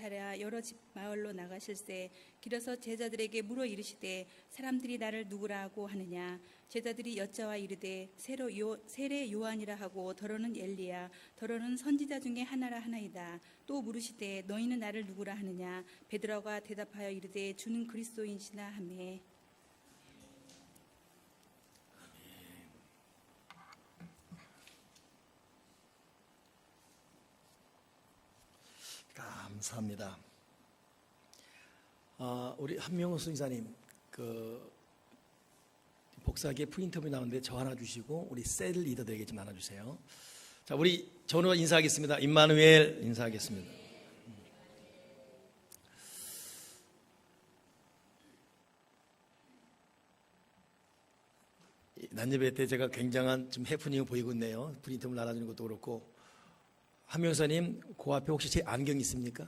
하랴 여러 집 마을로 나가실새 길어서 제자들에게 물어 이르시되 사람들이 나를 누구라고 하느냐. 제자들이 여짜와 이르되 세례 요한이라 하고 더러는 엘리야 더러는 선지자 중에 하나라 하나이다. 또 물으시되 너희는 나를 누구라 하느냐. 베드로가 대답하여 이르되 주는 그리스도이시나 하매. 감사합니다. 우리 한명호 선생님 복사기에 프린터비 나오는데 저 하나 주시고 우리 셀 리더들에게 좀 나눠주세요. 자, 우리 전우와 인사하겠습니다. 임마누엘 인사하겠습니다. 난예배 때 제가 굉장한 좀 해프닝을 보이고 있네요. 프린터를 나눠주는 것도 그렇고. 한명사님, 그 앞에 혹시 제 안경 있습니까?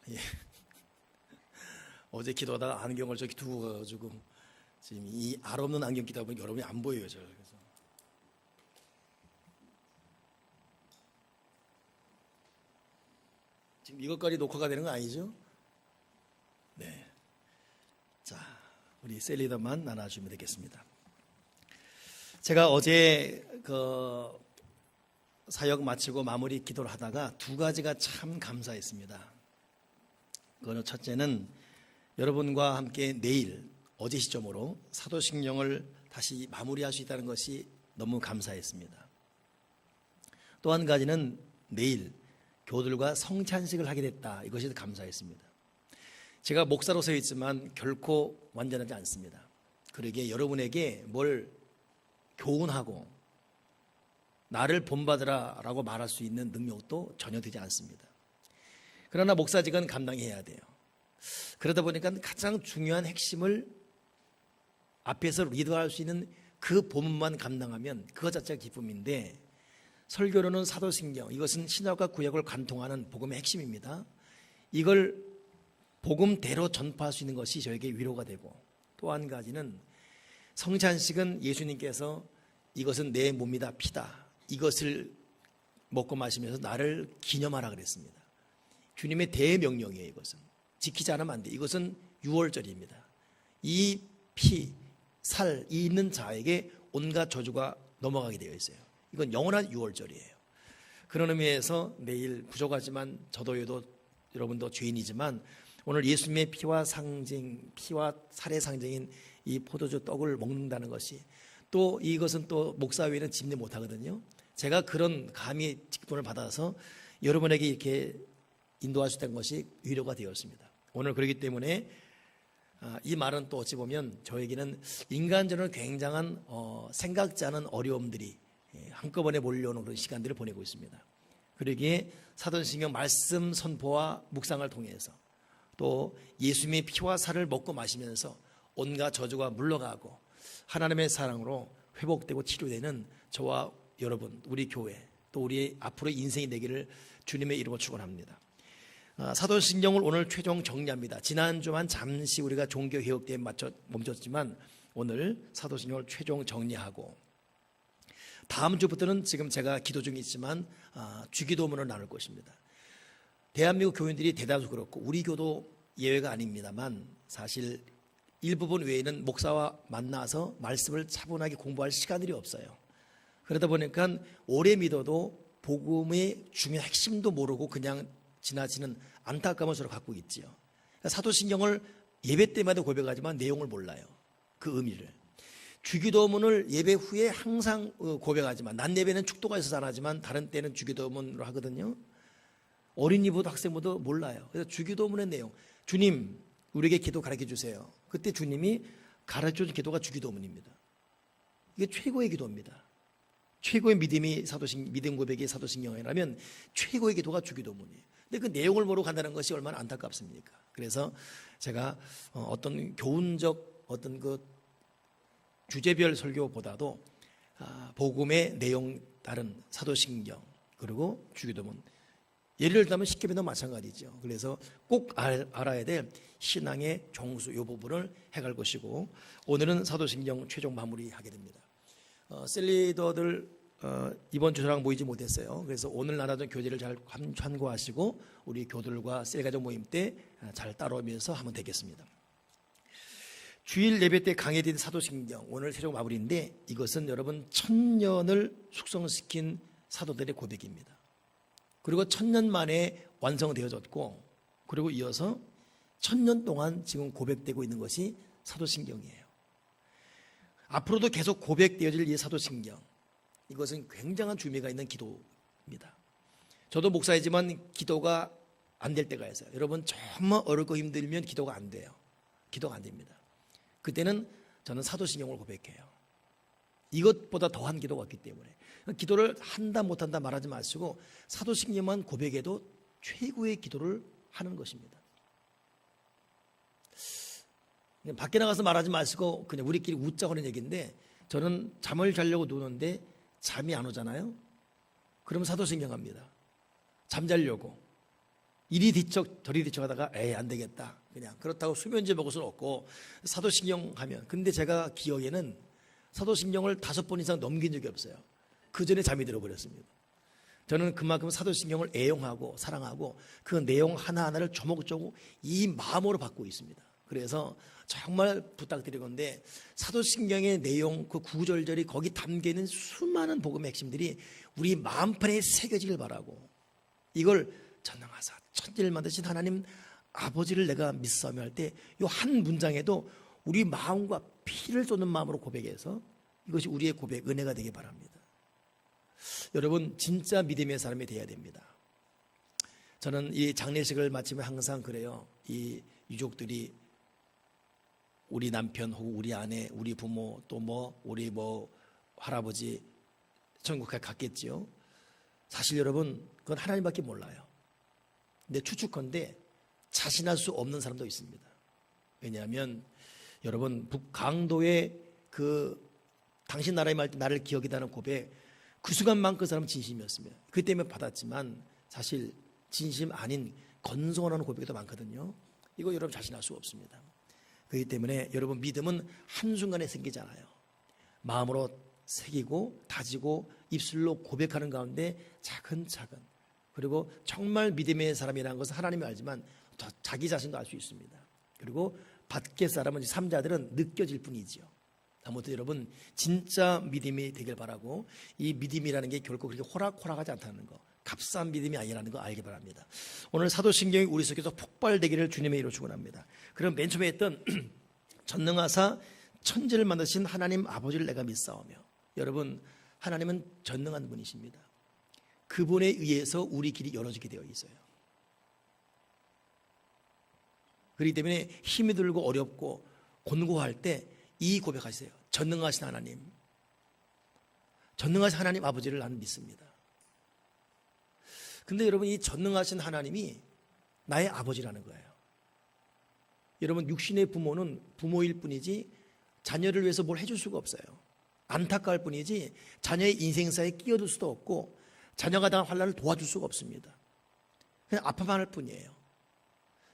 예. 어제 기도하다가 안경을 저기 두고 가가지고 지금 이 알 없는 안경 끼다 보니까 여러분이 안 보여요. 그래서 지금 이것까지 녹화가 되는 거 아니죠? 네. 자, 우리 셀리더만 나눠주면 되겠습니다. 제가 어제 사역 마치고 마무리 기도를 하다가 두 가지가 참 감사했습니다. 그거는 첫째는 여러분과 함께 내일 어제 시점으로 사도신경을 다시 마무리할 수 있다는 것이 너무 감사했습니다. 또 한 가지는 내일 교우들과 성찬식을 하게 됐다. 이것이 감사했습니다. 제가 목사로서 있지만 결코 완전하지 않습니다. 그러기에 여러분에게 뭘 교훈하고 나를 본받으라 라고 말할 수 있는 능력도 전혀 되지 않습니다. 그러나 목사직은 감당해야 돼요. 그러다 보니까 가장 중요한 핵심을 앞에서 리더할 수 있는 그 본문만 감당하면 그것 자체가 기쁨인데, 설교로는 사도신경, 이것은 신약과 구약을 관통하는 복음의 핵심입니다. 이걸 복음대로 전파할 수 있는 것이 저에게 위로가 되고, 또 한 가지는 성찬식은 예수님께서 이것은 내 몸이다 피다, 이것을 먹고 마시면서 나를 기념하라 그랬습니다. 주님의 대명령이에요. 이것은 지키지 않으면 안 돼. 이것은 유월절입니다. 이 피, 살, 이 있는 자에게 온갖 저주가 넘어가게 되어 있어요. 이건 영원한 유월절이에요. 그런 의미에서 내일 부족하지만 저도 여러분도 죄인이지만 오늘 예수님의 피와 살의 상징인 이 포도주 떡을 먹는다는 것이, 또 이것은 또 목사 외에는 집례 못하거든요. 제가 그런 감히 직분을 받아서 여러분에게 이렇게 인도할 수 있다는 것이 위로가 되었습니다. 오늘 그렇기 때문에 이 말은 또 어찌 보면 저에게는 인간적으로 굉장한 생각지 않은 어려움들이 한꺼번에 몰려오는 그런 시간들을 보내고 있습니다. 그러기에 사도신경 말씀 선포와 묵상을 통해서 또 예수님의 피와 살을 먹고 마시면서 온갖 저주가 물러가고 하나님의 사랑으로 회복되고 치료되는 저와 여러분, 우리 교회, 또 우리의 앞으로의 인생이 되기를 주님의 이름으로 축원합니다. 사도신경을 오늘 최종 정리합니다. 지난주만 잠시 우리가 종교개혁 때문에 멈췄지만 오늘 사도신경을 최종 정리하고, 다음 주부터는 지금 제가 기도 중에 있지만 주기도문을 나눌 것입니다. 대한민국 교인들이 대다수 그렇고 우리 교도 예외가 아닙니다만 사실 일부분 외에는 목사와 만나서 말씀을 차분하게 공부할 시간들이 없어요. 그러다 보니까 오래 믿어도 복음의 중요한 핵심도 모르고 그냥 지나치는 안타까움을 서로 갖고 있지요. 그러니까 사도신경을 예배 때마다 고백하지만 내용을 몰라요. 그 의미를. 주기도문을 예배 후에 항상 고백하지만, 낮 예배는 축도가 있어서 안 하지만 다른 때는 주기도문으로 하거든요. 어린이보다 학생보다 몰라요. 그래서 주기도문의 내용, 주님 우리에게 기도 가르쳐 주세요. 그때 주님이 가르쳐 준 기도가 주기도문입니다. 이게 최고의 기도입니다. 최고의 믿음 고백이 사도신경이라면 최고의 기도가 주기도문이에요. 근데 그 내용을 모르고 간다는 것이 얼마나 안타깝습니까? 그래서 제가 어떤 교훈적 어떤 그 주제별 설교보다도 복음의 내용 다른 사도신경 그리고 주기도문, 예를 들면 십계명도 마찬가지죠. 그래서 꼭 알아야 될 신앙의 종수 이 부분을 해갈 것이고, 오늘은 사도신경 최종 마무리하게 됩니다. 셀리더들 이번 주 저랑 모이지 못했어요. 그래서 오늘 나눠준 교재를 잘 참고하시고 우리 교들과 셀가족 모임 때 잘 따라오면서 하면 되겠습니다. 주일 예배 때 강해진 사도신경, 오늘 최종 마무리인데 이것은 여러분 1000년을 숙성시킨 사도들의 고백입니다. 그리고 1000년 만에 완성되어졌고, 그리고 이어서 1000년 동안 지금 고백되고 있는 것이 사도신경이에요. 앞으로도 계속 고백되어질 이 사도신경, 이것은 굉장한 주의가 있는 기도입니다. 저도 목사이지만 기도가 안 될 때가 있어요. 여러분 정말 어렵고 힘들면 기도가 안 돼요. 기도가 안 됩니다. 그때는 저는 사도신경을 고백해요. 이것보다 더한 기도가 없기 때문에 기도를 한다 못한다 말하지 마시고 사도신경만 고백해도 최고의 기도를 하는 것입니다. 밖에 나가서 말하지 마시고 그냥 우리끼리 웃자고 하는 얘기인데, 저는 잠을 자려고 누우는데 잠이 안 오잖아요. 그럼 사도신경 합니다. 잠자려고 이리 뒤척 저리 뒤척 하다가 에이 안 되겠다, 그냥 그렇다고 수면제 먹을 수는 없고 사도신경 하면, 근데 제가 기억에는 사도신경을 5번 이상 넘긴 적이 없어요. 그 전에 잠이 들어버렸습니다. 저는 그만큼 사도신경을 애용하고 사랑하고 그 내용 하나하나를 조목조목 이 마음으로 받고 있습니다. 그래서 정말 부탁드리건데 사도신경의 내용, 그 구절절이 거기 담겨있는 수많은 복음의 핵심들이 우리 마음판에 새겨지길 바라고, 이걸 전능하사 천지를 만드신 하나님 아버지를 내가 믿사오며 할 때 이 한 문장에도 우리 마음과 피를 쏟는 마음으로 고백해서 이것이 우리의 고백, 은혜가 되길 바랍니다. 여러분 진짜 믿음의 사람이 되어야 됩니다. 저는 이 장례식을 마치면 항상 그래요. 이 유족들이 우리 남편 혹은 우리 아내, 우리 부모, 또 우리 할아버지 천국에 갔겠지요. 사실 여러분 그건 하나님밖에 몰라요. 근데 추측컨대 자신할 수 없는 사람도 있습니다. 왜냐하면 여러분 북강도의 그 당신 나라의 말 때 나를 기억이다는 고백, 그 순간만 그 사람은 진심이었습니다. 그 때문에 받았지만 사실 진심 아닌 건성하는 고백이 더 많거든요. 이거 여러분 자신할 수 없습니다. 그렇기 때문에 여러분 믿음은 한순간에 생기잖아요. 마음으로 새기고 다지고 입술로 고백하는 가운데 차근차근, 그리고 정말 믿음의 사람이라는 것은 하나님이 알지만 자기 자신도 알 수 있습니다. 그리고 밖의 사람은, 삼자들은 느껴질 뿐이지요. 아무튼 여러분 진짜 믿음이 되길 바라고, 이 믿음이라는 게 결코 그렇게 호락호락하지 않다는 거, 값싼 믿음이 아니라는 거 알기 바랍니다. 오늘 사도신경이 우리 속에서 폭발되기를 주님의 이름으로 축원합니다. 그럼 맨 처음에 했던 전능하사 천지를 만드신 하나님 아버지를 내가 믿사오며, 여러분 하나님은 전능한 분이십니다. 그분에 의해서 우리 길이 열어지게 되어 있어요. 그렇기 때문에 힘이 들고 어렵고 곤고할 때 이 고백하세요. 전능하신 하나님, 전능하신 하나님 아버지를 나는 믿습니다. 근데 여러분 이 전능하신 하나님이 나의 아버지라는 거예요. 여러분 육신의 부모는 부모일 뿐이지 자녀를 위해서 뭘 해줄 수가 없어요. 안타까울 뿐이지 자녀의 인생사에 끼어들 수도 없고 자녀가 당한 환난을 도와줄 수가 없습니다. 그냥 아파만 할 뿐이에요.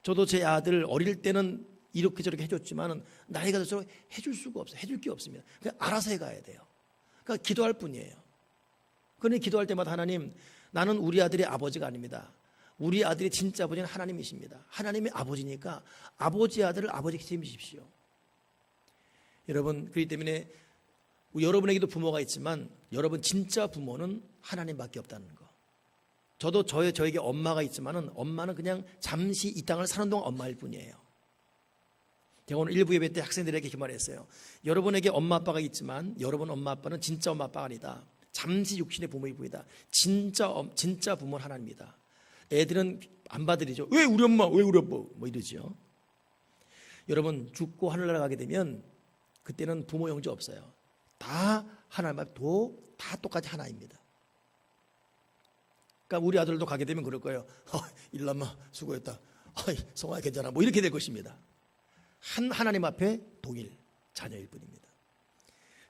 저도 제 아들 어릴 때는 이렇게 저렇게 해줬지만 나이가 들수록 해줄 수가 없어요. 해줄 게 없습니다. 그냥 알아서 해가야 돼요. 그러니까 기도할 뿐이에요. 그러니 기도할 때마다 하나님, 나는 우리 아들의 아버지가 아닙니다. 우리 아들의 진짜 아버지는 하나님이십니다. 하나님의 아버지니까 아버지 아들을 아버지께 책임지십시오. 여러분 그렇기 때문에 여러분에게도 부모가 있지만 여러분 진짜 부모는 하나님밖에 없다는 거. 저도 저에게 엄마가 있지만은 엄마는 그냥 잠시 이 땅을 사는 동안 엄마일 뿐이에요. 제가 오늘 일부 예배 때 학생들에게 이렇게 말했어요. 여러분에게 엄마 아빠가 있지만 여러분 엄마 아빠는 진짜 엄마 아빠가 아니다. 잠시 육신의 부모일 뿐이다. 진짜 부모는 하나님이다. 애들은 안 받아들이죠. 왜 우리 엄마, 왜 우리 아빠, 이러죠. 여러분 죽고 하늘나라 가게 되면 그때는 부모 형제 없어요. 다 하나님 앞도 다 똑같이 하나입니다. 그러니까 우리 아들도 가게 되면 그럴 거예요. 일남마 수고했다. 성아 괜찮아. 이렇게 될 것입니다. 하나님 앞에 동일 자녀일 뿐입니다.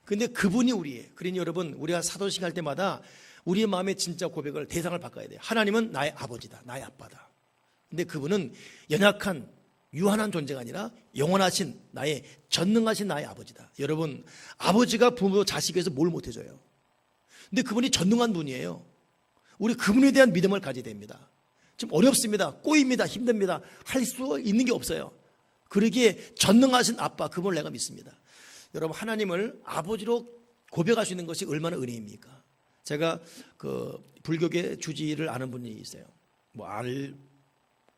그런데 그분이 우리예요. 그러니 여러분 우리가 사도식 할 때마다 우리의 마음의 진짜 고백을, 대상을 바꿔야 돼요. 하나님은 나의 아버지다, 나의 아빠다. 근데 그분은 연약한 유한한 존재가 아니라 영원하신 나의, 전능하신 나의 아버지다. 여러분 아버지가 부모 자식에서 뭘 못해줘요? 근데 그분이 전능한 분이에요. 우리 그분에 대한 믿음을 가져야 됩니다. 좀 어렵습니다. 꼬입니다. 힘듭니다. 할 수 있는 게 없어요. 그러기에 전능하신 아빠, 그분을 내가 믿습니다. 여러분, 하나님을 아버지로 고백할 수 있는 것이 얼마나 은혜입니까? 제가 그 불교계 주지를 아는 분이 있어요.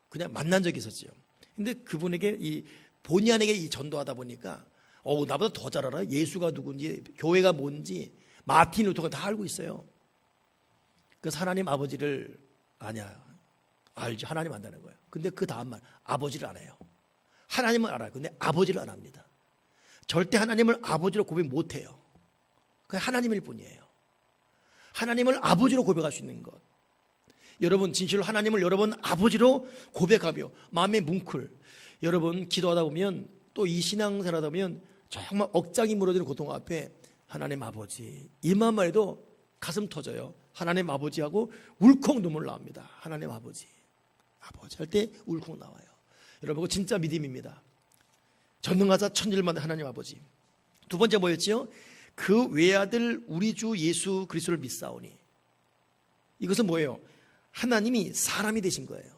그냥 만난 적이 있었죠. 근데 그분에게 본의 아니게 전도하다 보니까 나보다 더 잘 알아. 예수가 누군지, 교회가 뭔지, 마틴 루터가 다 알고 있어요. 그래서 하나님 아버지를 알죠. 하나님 안다는 거예요. 근데 그 다음 말, 아버지를 알아요. 하나님을 알아요. 근데 아버지를 안 합니다. 절대 하나님을 아버지로 고백 못해요. 그냥 하나님일 뿐이에요. 하나님을 아버지로 고백할 수 있는 것. 여러분, 진실로 하나님을 여러분 아버지로 고백하며 마음의 뭉클, 여러분 기도하다 보면, 또 이 신앙생활 하다 보면 정말 억장이 무너지는 고통 앞에 하나님 아버지, 이 말만 해도 가슴 터져요. 하나님 아버지하고 울컥 눈물 나옵니다. 하나님 아버지 할 때 울컥 나와요. 여러분, 그거 진짜 믿음입니다. 전능하사 천지만한 하나님 아버지. 두 번째 뭐였지요? 그 외아들 우리 주 예수 그리스도를 믿사오니. 이것은 뭐예요? 하나님이 사람이 되신 거예요.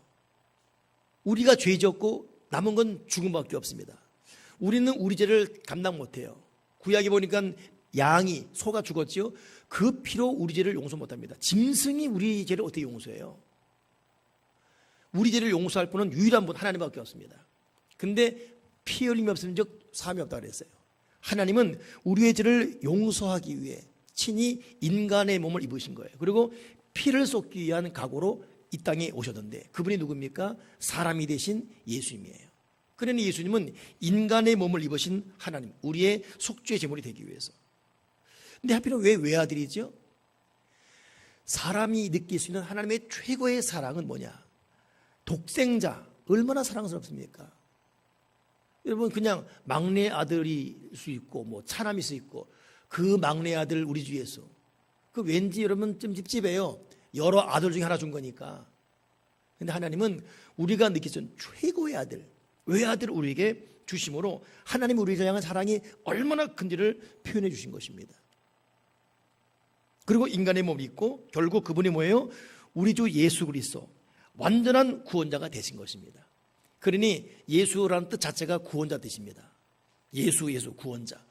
우리가 죄 지었고 남은 건 죽음밖에 없습니다. 우리는 우리 죄를 감당 못해요. 구약에 보니까 양이, 소가 죽었지요. 그 피로 우리 죄를 용서 못합니다. 짐승이 우리 죄를 어떻게 용서해요? 우리 죄를 용서할 분은 유일한 분 하나님밖에 없습니다. 근데 피 흘림이 없으면 즉 사함이 없다고 그랬어요. 하나님은 우리의 죄를 용서하기 위해 친히 인간의 몸을 입으신 거예요. 그리고 피를 쏟기 위한 각오로 이 땅에 오셨는데, 그분이 누굽니까? 사람이 되신 예수님이에요. 그러니 예수님은 인간의 몸을 입으신 하나님, 우리의 속죄 제물이 되기 위해서. 근데 하필은 왜 외아들이죠? 사람이 느낄 수 있는 하나님의 최고의 사랑은 뭐냐? 독생자, 얼마나 사랑스럽습니까? 여러분, 그냥 막내 아들일 수 있고 차남일 수 있고, 그 막내 아들 우리 주 예수, 그 왠지 여러분 좀 찝찝해요. 여러 아들 중에 하나 준 거니까. 근데 하나님은 우리가 느낄 수 있는 최고의 아들, 외아들을 우리에게 주심으로 하나님 우리를 향한 사랑이 얼마나 큰지를 표현해 주신 것입니다. 그리고 인간의 몸을 입고 결국 그분이 뭐예요? 우리 주 예수 그리스도, 완전한 구원자가 되신 것입니다. 그러니 예수라는 뜻 자체가 구원자 뜻입니다. 예수 구원자.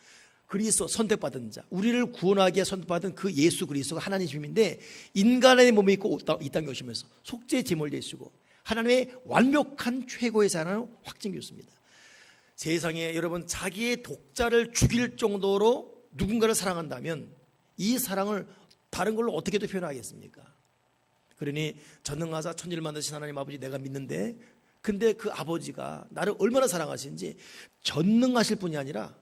그리스도, 선택받은 자, 우리를 구원하기 위해 선택받은 그 예수 그리스도가 하나님이신데, 인간의 몸을 입고 이 땅에 오시면서 속죄 제물을 되시고 하나님의 완벽한 최고의 사랑을 확증해 줬습니다. 세상에 여러분, 자기의 독자를 죽일 정도로 누군가를 사랑한다면 이 사랑을 다른 걸로 어떻게도 표현하겠습니까? 그러니 전능하사 천지를 만드신 하나님 아버지 내가 믿는데, 근데 그 아버지가 나를 얼마나 사랑하시는지, 전능하실 뿐이 아니라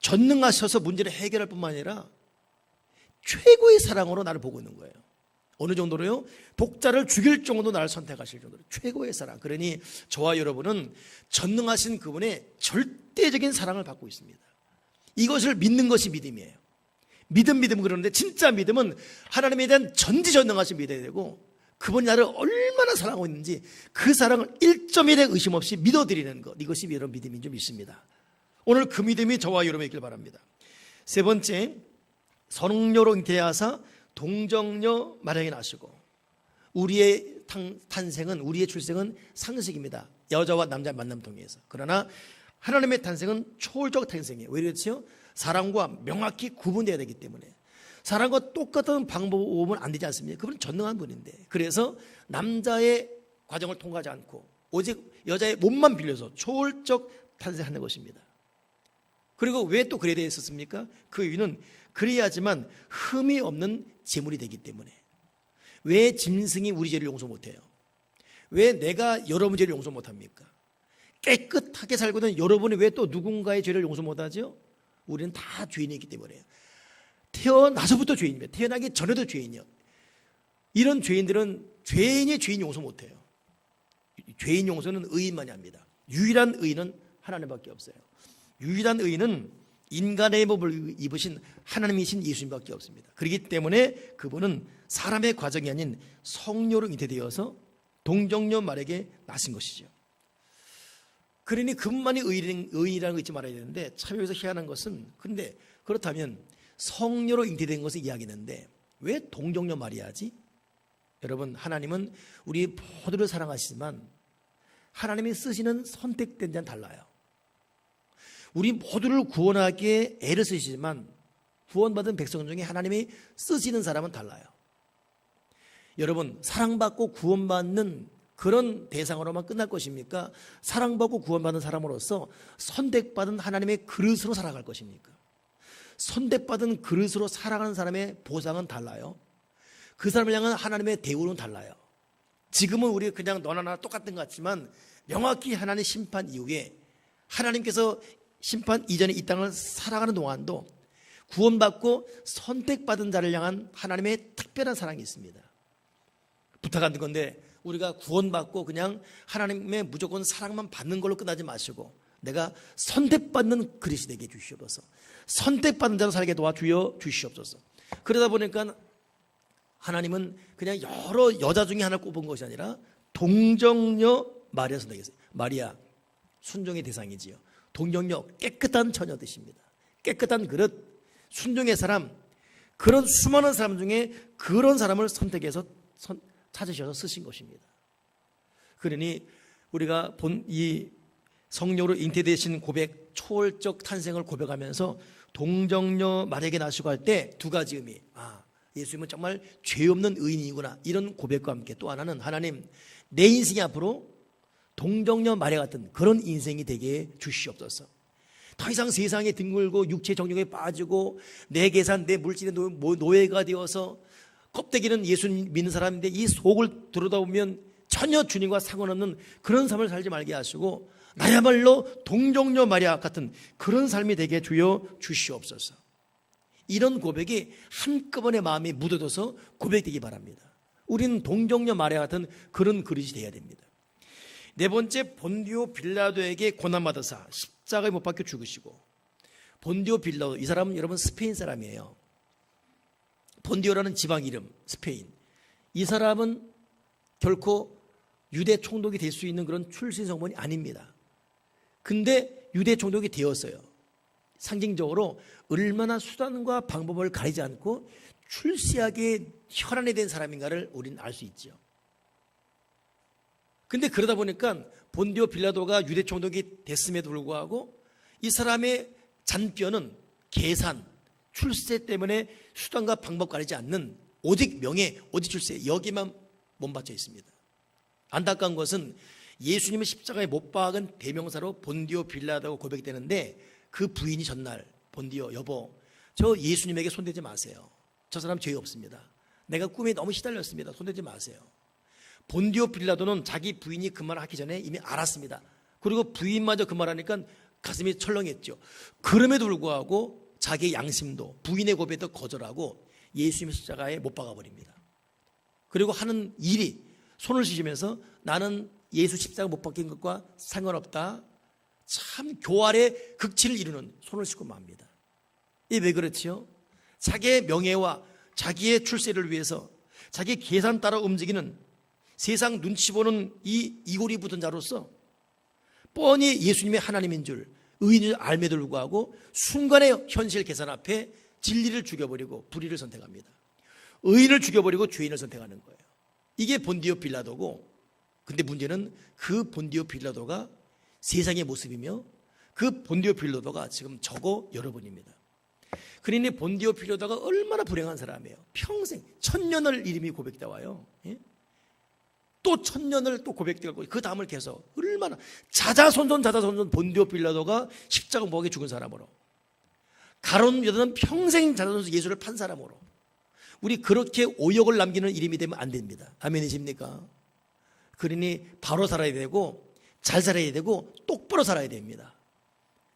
전능하셔서 문제를 해결할 뿐만 아니라 최고의 사랑으로 나를 보고 있는 거예요. 어느 정도로요? 독자를 죽일 정도로 나를 선택하실 정도로 최고의 사랑. 그러니 저와 여러분은 전능하신 그분의 절대적인 사랑을 받고 있습니다. 이것을 믿는 것이 믿음이에요. 믿음 그러는데, 진짜 믿음은 하나님에 대한 전지전능하신 믿어야 되고, 그분이 나를 얼마나 사랑하고 있는지 그 사랑을 1.1의 의심 없이 믿어드리는 것, 이것이 여러분 믿음인 줄 믿습니다. 오늘 그 믿음이 저와 여러분이 있길 바랍니다. 세 번째, 성령으로 잉태하사 동정녀 마리아에게 나시고. 우리의 탄생은, 우리의 출생은 상식입니다. 여자와 남자의 만남 통해서. 그러나 하나님의 탄생은 초월적 탄생이에요. 왜 그렇죠? 사람과 명확히 구분되어야 되기 때문에. 사람과 똑같은 방법은 안 되지 않습니까? 그분은 전능한 분인데. 그래서 남자의 과정을 통과하지 않고 오직 여자의 몸만 빌려서 초월적 탄생하는 것입니다. 그리고 왜 또 그래야 되었습니까? 그 이유는 그래야지만 흠이 없는 제물이 되기 때문에. 왜 짐승이 우리 죄를 용서 못해요? 왜 내가 여러분 죄를 용서 못합니까? 깨끗하게 살고 있는 여러분이 왜 또 누군가의 죄를 용서 못하죠? 우리는 다 죄인이기 때문에요. 태어나서부터 죄인입니다. 태어나기 전에도 죄인이요. 이런 죄인들은 죄인이 죄인 용서 못해요. 죄인 용서는 의인만이 합니다. 유일한 의인은 하나님밖에 없어요. 유일한 의인은 인간의 몸을 입으신 하나님이신 예수님밖에 없습니다. 그렇기 때문에 그분은 사람의 과정이 아닌 성령으로 잉태되어서 동정녀 마리아에게 나신 것이죠. 그러니 그분만이 의인이라는 거 잊지 말아야 되는데, 참 여기서 희한한 것은, 근데 그렇다면 성녀로 잉태된 것을 이야기했는데 왜 동정녀 마리아지? 여러분, 하나님은 우리 모두를 사랑하시지만 하나님이 쓰시는 선택된 자는 달라요. 우리 모두를 구원하기에 애를 쓰시지만 구원받은 백성 중에 하나님이 쓰시는 사람은 달라요. 여러분, 사랑받고 구원받는 그런 대상으로만 끝날 것입니까? 사랑받고 구원받은 사람으로서 선택받은 하나님의 그릇으로 살아갈 것입니까? 선택받은 그릇으로 살아가는 사람의 보상은 달라요. 그 사람을 향한 하나님의 대우는 달라요. 지금은 우리 그냥 너나 나나 똑같은 것 같지만 명확히 하나님 심판 이후에 하나님께서 심판 이전에 이 땅을 살아가는 동안도 구원받고 선택받은 자를 향한 하나님의 특별한 사랑이 있습니다. 부탁하는 건데 우리가 구원받고 그냥 하나님의 무조건 사랑만 받는 걸로 끝나지 마시고 내가 선택받는 그릇이 되게 주시옵소서. 선택받는 자로 살게 도와주여 주시옵소서. 그러다 보니까 하나님은 그냥 여러 여자 중에 하나를 꼽은 것이 아니라 동정녀 마리아 선택했어요. 마리아 순종의 대상이지요. 동정녀 깨끗한 처녀 되십니다. 깨끗한 그릇, 순종의 사람, 그런 수많은 사람 중에 그런 사람을 선택해서 찾으셔서 쓰신 것입니다. 그러니 우리가 이 성령으로 잉태되신 고백, 초월적 탄생을 고백하면서 동정녀 마리아에게 나시고 할 때 두 가지 의미. 예수님은 정말 죄 없는 의인이구나. 이런 고백과 함께 또 하나는 하나님, 내 인생이 앞으로 동정녀 마리아 같은 그런 인생이 되게 주시옵소서. 더 이상 세상에 뒹굴고 육체 정욕에 빠지고 내 계산, 내 물질의 노예가 되어서 껍데기는 예수님 믿는 사람인데 이 속을 들여다보면 전혀 주님과 상관없는 그런 삶을 살지 말게 하시고 나야말로 동정녀 마리아 같은 그런 삶이 되게 주여 주시옵소서. 이런 고백이 한꺼번에 마음에 묻어져서 고백되기 바랍니다. 우리는 동정녀 마리아 같은 그런 그릇이 되어야 됩니다. 네 번째, 본디오 빌라도에게 고난받으사 십자가에 못 박혀 죽으시고. 본디오 빌라도, 이 사람은 여러분 스페인 사람이에요. 본디오라는 지방 이름, 스페인. 이 사람은 결코 유대 총독이 될 수 있는 그런 출신 성분이 아닙니다. 근데 유대 총독이 되었어요. 상징적으로 얼마나 수단과 방법을 가리지 않고 출세하게 혈안이 된 사람인가를 우리는 알 수 있죠. 근데 그러다 보니까 본디오 빌라도가 유대 총독이 됐음에도 불구하고 이 사람의 잔뼈는 계산, 출세 때문에 수단과 방법 가리지 않는 오직 명예, 오직 출세, 여기만 몸받쳐 있습니다. 안타까운 것은 예수님의 십자가에 못 박은 대명사로 본디오 빌라도가 고백되는데 그 부인이 전날 본디오 여보, 저 예수님에게 손대지 마세요. 저 사람 죄 없습니다. 내가 꿈에 너무 시달렸습니다. 손대지 마세요. 본디오 빌라도는 자기 부인이 그 말을 하기 전에 이미 알았습니다. 그리고 부인마저 그 말하니까 가슴이 철렁했죠. 그럼에도 불구하고 자기의 양심도 부인의 고백도 거절하고 예수님의 십자가에 못 박아버립니다. 그리고 하는 일이 손을 씻으면서 나는 예수 십자가 못 박힌 것과 상관없다. 참 교활의 극치를 이루는 손을 씻고 맙니다. 이게 왜 그렇지요? 자기의 명예와 자기의 출세를 위해서 자기 계산 따라 움직이는 세상 눈치 보는 이 이골이 붙은 자로서 뻔히 예수님의 하나님인 줄 의인인 줄 알매도 불구하고 순간의 현실 계산 앞에 진리를 죽여버리고 불의를 선택합니다. 의인을 죽여버리고 죄인을 선택하는 거예요. 이게 본디오 빌라도고, 근데 문제는 그 본디오 빌라도가 세상의 모습이며 그 본디오 빌라도가 지금 저거 여러분입니다. 그러니 본디오 빌라도가 얼마나 불행한 사람이에요. 평생 천년을 이름이 고백되어 와요. 예? 또 천년을 또 고백되고 그 다음을 계속 얼마나 자자손손 본디오 빌라도가 십자가 목에 죽은 사람으로, 가룟 유다는 평생 자자손손 예수를 판 사람으로, 우리 그렇게 오역을 남기는 이름이 되면 안 됩니다. 아멘이십니까? 그러니 바로 살아야 되고 잘 살아야 되고 똑바로 살아야 됩니다.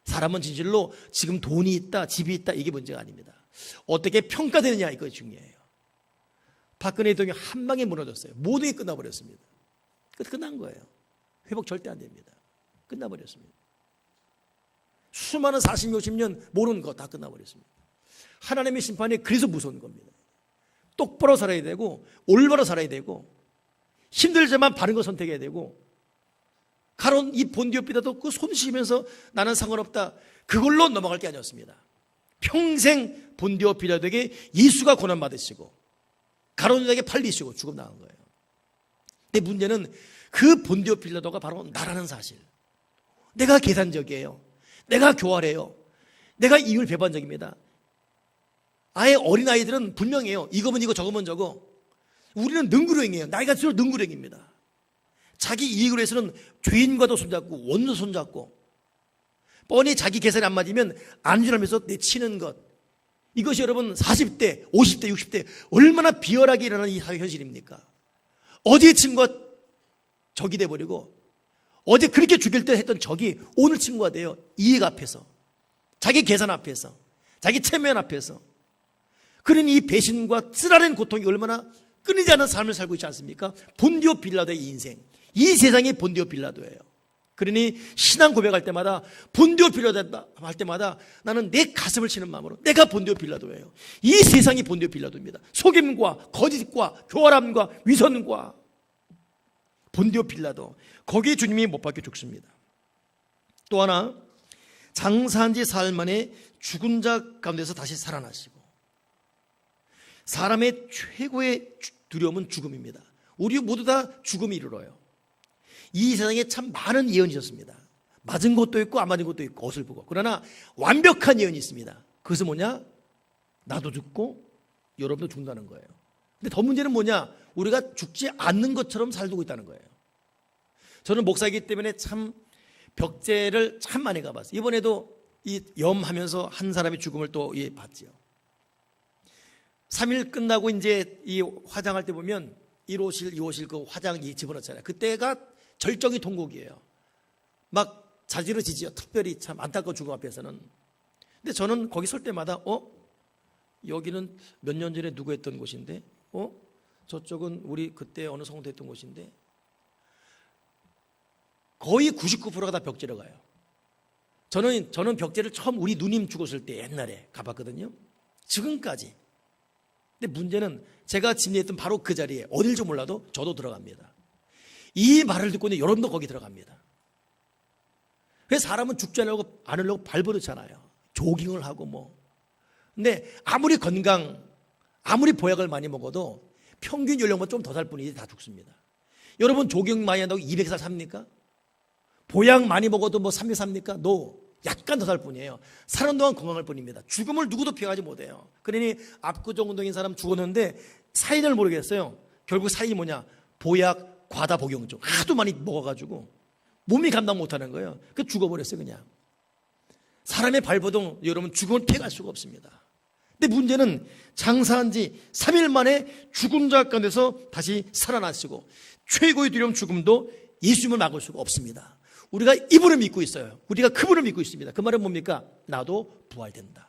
사람은 진실로 지금 돈이 있다, 집이 있다, 이게 문제가 아닙니다. 어떻게 평가되느냐, 이거 중요해요. 박근혜 대통령이 한 방에 무너졌어요. 모든 게 끝나버렸습니다. 끝난 거예요. 회복 절대 안 됩니다. 끝나버렸습니다. 수많은 40, 60년 모르는 거 다 끝나버렸습니다. 하나님의 심판이 그래서 무서운 겁니다. 똑바로 살아야 되고 올바로 살아야 되고 힘들지만 바른 거 선택해야 되고, 가론 이 본디오 빌라도 그 손 씻으면서 나는 상관없다, 그걸로 넘어갈 게 아니었습니다. 평생 본디오 빌라도에게 예수가 고난받으시고 가룟유다에게 팔리시고 죽음 당한 거예요. 근데 문제는 그 본디오 빌라도가 바로 나라는 사실. 내가 계산적이에요. 내가 교활해요. 내가 이율배반적입니다. 아예 어린아이들은 분명해요. 이거면 이거 저거면 저거. 우리는 능구렁이에요. 나이가 들수록 능구렁입니다. 자기 이익을 위해서는 죄인과도 손잡고 원수 손잡고 뻔히 자기 계산이 안 맞으면 안주하면서 내치는 것. 이것이 여러분 40대, 50대, 60대 얼마나 비열하게 일어나는 이 사회 현실입니까? 어제 친구가 적이 돼버리고 어제 그렇게 죽일 때 했던 적이 오늘 친구가 돼요. 이익 앞에서, 자기 계산 앞에서, 자기 체면 앞에서. 그러니 이 배신과 쓰라린 고통이 얼마나 끊이지 않는 삶을 살고 있지 않습니까? 본디오 빌라도의 인생, 이 세상이 본디오 빌라도예요. 그러니 신앙 고백할 때마다 본디오 빌라도 할 때마다 나는 내 가슴을 치는 마음으로 내가 본디오 빌라도예요. 이 세상이 본디오 빌라도입니다. 속임과 거짓과 교활함과 위선과 본디오 빌라도, 거기에 주님이 못 박혀 죽습니다. 또 하나, 장사한 지 사흘 만에 죽은 자 가운데서 다시 살아나시고. 사람의 최고의 두려움은 죽음입니다. 우리 모두 다 죽음이 이르러요. 이 세상에 참 많은 예언이 있었습니다. 맞은 것도 있고 안 맞은 것도 있고 옷을 보고. 그러나 완벽한 예언이 있습니다. 그것은 뭐냐? 나도 죽고 여러분도 죽는다는 거예요. 근데 더 문제는 뭐냐? 우리가 죽지 않는 것처럼 살고 있다는 거예요. 저는 목사이기 때문에 참 벽제를 참 많이 가봤어요. 이번에도 이 염하면서 한 사람의 죽음을 또 봤지요. 3일 끝나고 이제 이 화장할 때 보면 1호실, 2호실 그 화장이 집어넣잖아요. 그때가 절정의 통곡이에요. 막 자지러지지요. 특별히 참 안타까운 죽음 앞에서는. 근데 저는 거기 설 때마다 여기는 몇 년 전에 누구 했던 곳인데 저쪽은 우리 그때 어느 성도 했던 곳인데 거의 99%가 다 벽제로 가요. 저는 벽제를 처음 우리 누님 죽었을 때 옛날에 가봤거든요. 지금까지. 근데 문제는 제가 집례했던 바로 그 자리에 어딜 줄 몰라도 저도 들어갑니다. 이 말을 듣고 있는 여러분도 거기 들어갑니다. 그래서 사람은 죽지 않으려고 발버릇잖아요. 조깅을 하고 뭐. 근데 아무리 건강, 아무리 보약을 많이 먹어도 평균 연령보다 좀 더 살 뿐이지 다 죽습니다. 여러분 조깅 많이 한다고 200살 삽니까? 보약 많이 먹어도 뭐 300 삽니까? 약간 더 살 뿐이에요. 사는 동안 건강할 뿐입니다. 죽음을 누구도 피하지 못해요. 그러니 압구정 운동인 사람 죽었는데 사인을 모르겠어요. 결국 사인이 뭐냐? 보약 과다 복용증 하도 많이 먹어가지고 몸이 감당 못하는 거예요. 그 죽어버렸어요. 그냥. 사람의 발버둥 여러분 죽음을 피할 수가 없습니다. 근데 문제는 장사한 지 3일 만에 죽은 자 가운데서 다시 살아나시고 최고의 두려움 죽음도 예수님을 막을 수가 없습니다. 우리가 이분을 믿고 있어요. 우리가 그분을 믿고 있습니다. 그 말은 뭡니까? 나도 부활된다.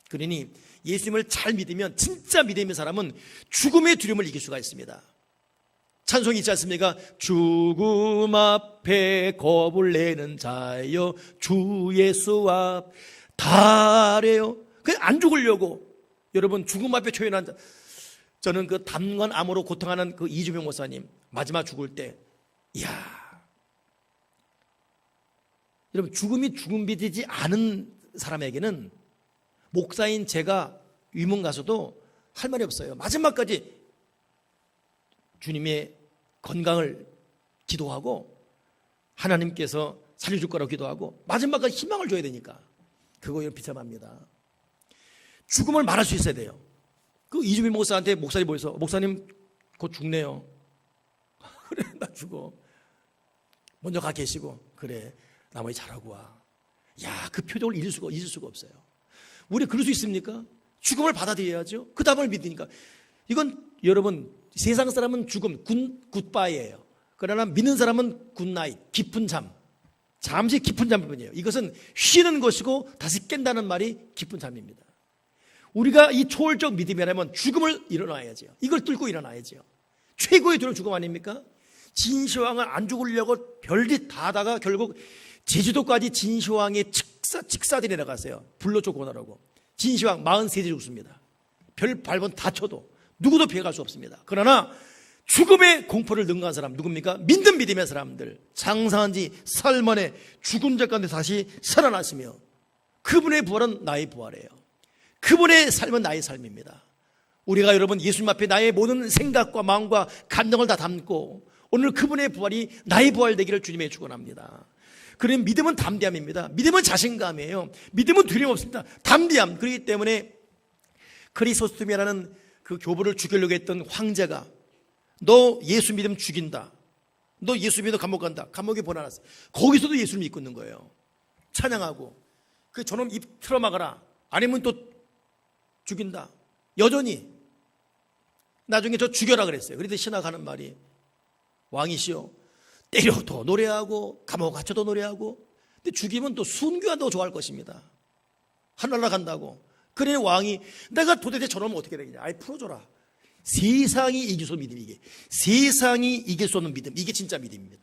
그러니 예수님을 잘 믿으면, 진짜 믿음의 사람은 죽음의 두려움을 이길 수가 있습니다. 찬송이 있지 않습니까? 죽음 앞에 겁을 내는 자여 주 예수 앞 달에요. 그냥 안 죽으려고. 여러분 죽음 앞에 초연한 자. 저는 그 담관 암으로 고통하는 그 이주명 목사님 마지막 죽을 때 이야, 여러분 죽음이 죽음비지지 않은 사람에게는 목사인 제가 위문 가서도 할 말이 없어요. 마지막까지 주님의 건강을 기도하고 하나님께서 살려줄 거라고 기도하고 마지막까지 희망을 줘야 되니까 그거 비참합니다. 죽음을 말할 수 있어야 돼요. 그 이주민 목사한테 목사님 보여서 목사님 곧 죽네요. 그래 나 죽어. 먼저 가 계시고 그래 나머지 잘하고 와. 야, 그 표정을 잊을 수가 없어요. 우리 그럴 수 있습니까? 죽음을 받아들여야죠. 그 답을 믿으니까. 이건 여러분 세상 사람은 죽음 굿바이예요. 그러나 믿는 사람은 굿나잇, 깊은 잠. 잠시 깊은 잠뿐이에요. 이것은 쉬는 것이고 다시 깬다는 말이 깊은 잠입니다. 우리가 이 초월적 믿음이라면 죽음을 일어나야죠. 이걸 뚫고 일어나야죠. 최고의 두려운 죽음 아닙니까? 진시황은 안 죽으려고 별짓 다 하다가 결국 제주도까지 진시황의 직사들이 내려갔어요. 불로 쫓겨나라고. 진시황 43세 죽습니다. 별 발번 다 쳐도 누구도 피해갈 수 없습니다. 그러나 죽음의 공포를 능가한 사람 누굽니까? 믿는 믿음의 사람들. 장사한 지 사흘 만에 죽은 자 가운데 다시 살아났으며 그분의 부활은 나의 부활이에요. 그분의 삶은 나의 삶입니다. 우리가 여러분 예수님 앞에 나의 모든 생각과 마음과 감정을 다 담고 오늘 그분의 부활이 나의 부활 되기를 주님의 축원합니다. 그런 믿음은 담대함입니다. 믿음은 자신감이에요. 믿음은 두려움 없습니다. 담대함. 그렇기 때문에 크리소스토미라는 그 교부를 죽이려고 했던 황제가 너 예수 믿으면 죽인다. 너 예수 믿으면 감옥 간다. 감옥에 보내놨어. 거기서도 예수를 믿고 있는 거예요. 찬양하고 그 저놈 입 틀어막아라. 아니면 또 죽인다. 여전히 나중에 저 죽여라 그랬어요. 그래도 신하가 하는 말이 왕이시여 때려도 노래하고 감옥 갇혀도 노래하고 근데 죽이면 또 순교한다고 좋아할 것입니다. 하늘나라 간다고. 그래 왕이 내가 도대체 저놈을 어떻게 되겠냐. 아이 풀어줘라. 세상이 이길 수 없는 믿음. 이게 세상이 이길 수 없는 믿음. 이게 진짜 믿음입니다.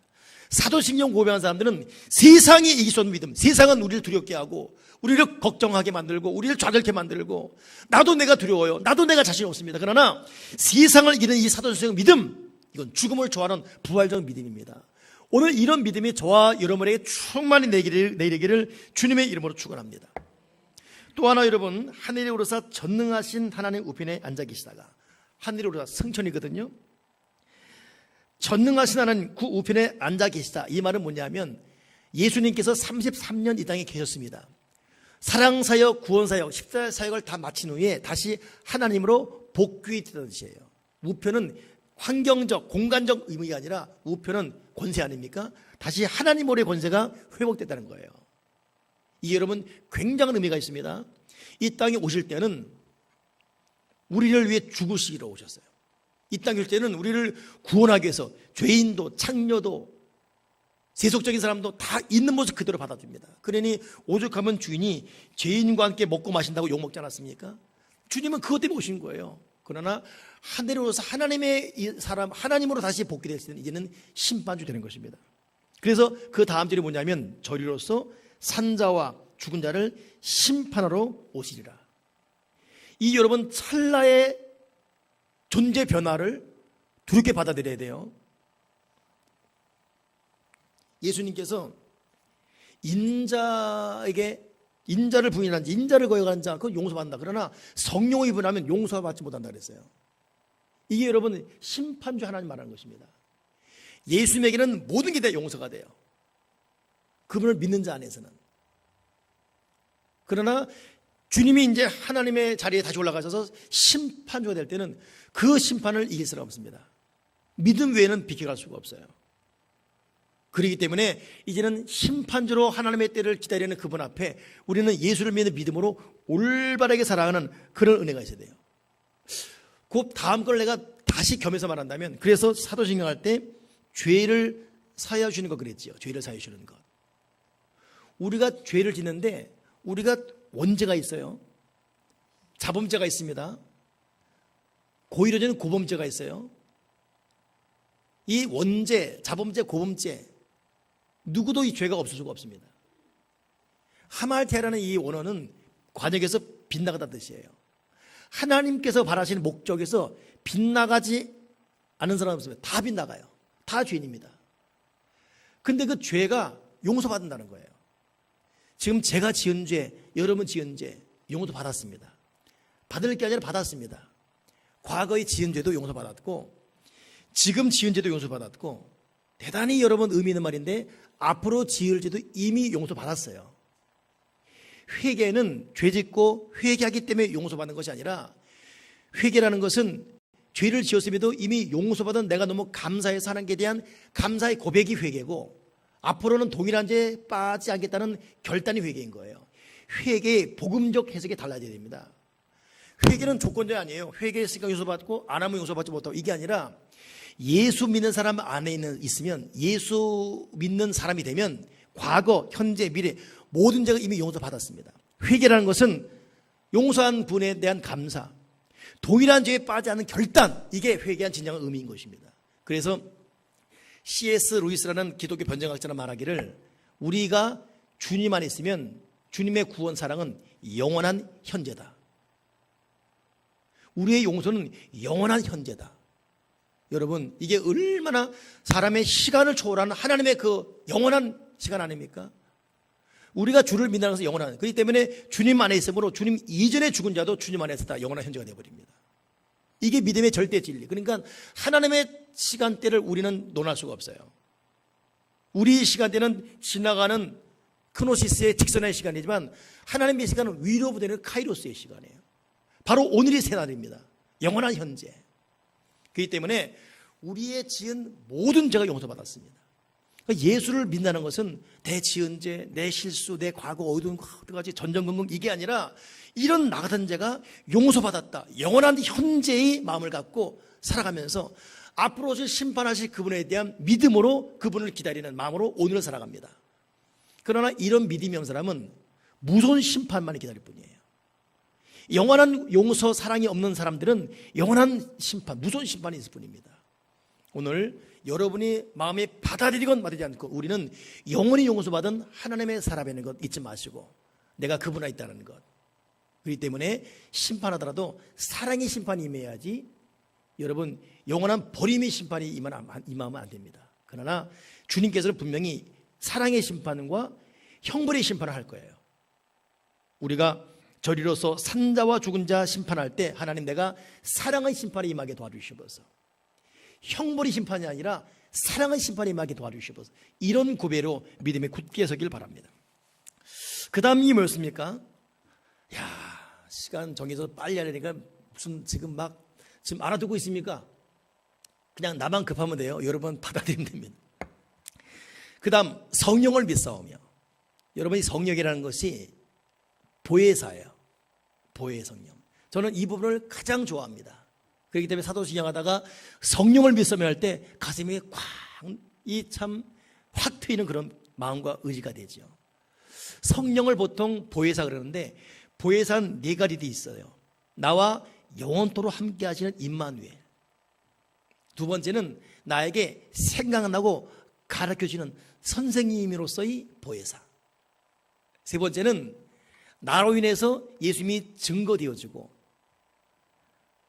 사도신경 고백한 사람들은 세상이 이길 수 없는 믿음. 세상은 우리를 두렵게 하고 우리를 걱정하게 만들고 우리를 좌절케 만들고 나도 내가 두려워요. 나도 내가 자신 없습니다. 그러나 세상을 이기는 이 사도신경 믿음, 이건 죽음을 좋아하는 부활적 믿음입니다. 오늘 이런 믿음이 저와 여러분에게 충만히 내리기를 주님의 이름으로 축원합니다. 또 하나 여러분, 하늘에 오르사 전능하신 하나님 우편에 앉아 계시다가 하늘에 오르사 승천이거든요. 전능하신 하나님 그 우편에 앉아 계시다. 이 말은 뭐냐면 예수님께서 33년 이 땅에 계셨습니다. 사랑사역, 구원사역, 십자사역을 다 마친 후에 다시 하나님으로 복귀했다는 뜻이에요. 우편은 환경적, 공간적 의미가 아니라 우편은 권세 아닙니까? 다시 하나님으로의 권세가 회복됐다는 거예요. 이게 여러분 굉장한 의미가 있습니다. 이 땅에 오실 때는 우리를 위해 죽으시러 오셨어요. 이 땅에 올 때는 우리를 구원하기 위해서 죄인도 창녀도 세속적인 사람도 다 있는 모습 그대로 받아줍니다. 그러니 오죽하면 주인이 죄인과 함께 먹고 마신다고 욕먹지 않았습니까? 주님은 그것 때문에 오신 거예요. 그러나 하늘에 오셔서 하나님의 사람, 하나님으로 다시 복귀될 때는 이제는 심판주 되는 것입니다. 그래서 그 다음 절이 뭐냐면 저리로서 산자와 죽은 자를 심판하러 오시리라. 이 여러분 찰나의 존재 변화를 두렵게 받아들여야 돼요. 예수님께서 인자를 부인한 자, 인자를 거역한 자, 그건 용서받는다. 그러나 성령을 입은하면 용서받지 못한다 그랬어요. 이게 여러분 심판주 하나님 말하는 것입니다. 예수님에게는 모든 게 다 용서가 돼요. 그분을 믿는 자 안에서는. 그러나 주님이 이제 하나님의 자리에 다시 올라가셔서 심판주가 될 때는 그 심판을 이길 수가 없습니다. 믿음 외에는 비켜갈 수가 없어요. 그렇기 때문에 이제는 심판주로 하나님의 때를 기다리는 그분 앞에 우리는 예수를 믿는 믿음으로 올바르게 살아가는 그런 은혜가 있어야 돼요. 그 다음 걸 내가 다시 겸해서 말한다면, 그래서 사도신경 할 때 죄를 사하여 주는 것 그랬지요. 죄를 사하여 주는 것. 우리가 죄를 짓는데 우리가 원죄가 있어요. 자범죄가 있습니다. 고의로는 고범죄가 있어요. 이 원죄, 자범죄, 고범죄 누구도 이 죄가 없을 수가 없습니다. 하말테라는 이 원어는 관역에서 빗나가다 뜻이에요. 하나님께서 바라시는 목적에서 빗나가지 않은 사람은 없습니다. 다 빗나가요. 다 죄인입니다. 근데 그 죄가 용서받는다는 거예요. 지금 제가 지은 죄, 여러분 지은 죄 용서 받았습니다. 받을 게 아니라 받았습니다. 과거에 지은 죄도 용서받았고 지금 지은 죄도 용서받았고 대단히 여러분 의미 있는 말인데 앞으로 지을 죄도 이미 용서받았어요. 회개는 죄 짓고 회개하기 때문에 용서받는 것이 아니라 회개라는 것은 죄를 지었음에도 이미 용서받은 내가 너무 감사해서 하는 것에 대한 감사의 고백이 회개고 앞으로는 동일한 죄에 빠지지 않겠다는 결단이 회개인 거예요. 회개의 복음적 해석이 달라져야 됩니다. 회개는 조건제 아니에요. 회개했으니까 용서받고 안 하면 용서받지 못하고 이게 아니라 예수 믿는 사람 안에 있으면 예수 믿는 사람이 되면 과거, 현재, 미래 모든 죄가 이미 용서받았습니다. 회개라는 것은 용서한 분에 대한 감사, 동일한 죄에 빠지지 않는 결단, 이게 회개한 진정한 의미인 것입니다. 그래서 C.S. 루이스라는 기독교 변증학자는 말하기를 우리가 주님 안에 있으면 주님의 구원 사랑은 영원한 현재다. 우리의 용서는 영원한 현재다. 여러분 이게 얼마나 사람의 시간을 초월하는 하나님의 그 영원한 시간 아닙니까? 우리가 주를 믿는 것은 영원한, 그렇기 때문에 주님 안에 있으므로 주님 이전에 죽은 자도 주님 안에서 다 영원한 현재가 되어버립니다. 이게 믿음의 절대 진리. 그러니까 하나님의 시간대를 우리는 논할 수가 없어요. 우리 시간대는 지나가는 크노시스의 직선의 시간이지만 하나님의 시간은 위로 부대는 카이로스의 시간이에요. 바로 오늘이 새날입니다. 영원한 현재. 그렇기 때문에 우리의 지은 모든 죄가 용서받았습니다. 그러니까 예수를 믿는다는 것은 내 지은 죄, 내 실수, 내 과거 어두운 여러 가지 전전긍긍 이게 아니라 이런 나 같은 죄가 용서받았다. 영원한 현재의 마음을 갖고 살아가면서 앞으로 오실 심판하실 그분에 대한 믿음으로 그분을 기다리는 마음으로 오늘을 살아갑니다. 그러나 이런 믿음이 없는 사람은 무서운 심판만을 기다릴 뿐이에요. 영원한 용서, 사랑이 없는 사람들은 영원한 심판, 무서운 심판이 있을 뿐입니다. 오늘 여러분이 마음에 받아들이건 받지 않고 우리는 영원히 용서받은 하나님의 사람이라는 것 잊지 마시고 내가 그분 안에 있다는 것. 그렇기 때문에 심판하더라도 사랑의 심판이 임해야지 여러분 영원한 버림의 심판이 임하면 안 됩니다. 그러나 주님께서는 분명히 사랑의 심판과 형벌의 심판을 할 거예요. 우리가 저리로서 산자와 죽은 자 심판할 때 하나님 내가 사랑의 심판이 임하게 도와주시옵소서. 형벌의 심판이 아니라 사랑의 심판이 임하게 도와주시옵소서. 이런 고백으로 믿음에 굳게 서길 바랍니다. 그 다음이 뭐였습니까? 시간 정해서 빨리 하려니까 무슨 지금 알아두고 있습니까? 그냥 나만 급하면 돼요. 여러분 받아들이면 됩니다. 그 다음 성령을 믿사오며. 여러분 이 성령이라는 것이 보혜사예요. 보혜의 성령. 저는 이 부분을 가장 좋아합니다. 그렇기 때문에 사도신경 하다가 성령을 믿사오며 할 때 가슴이 참 확 트이는 그런 마음과 의지가 되죠. 성령을 보통 보혜사 그러는데 보혜사는 네 가지 있어요. 나와 영원토록 함께 하시는 임마누엘. 두 번째는 나에게 생각나고 가르쳐주는 선생님으로서의 보혜사. 세 번째는 나로 인해서 예수님이 증거되어지고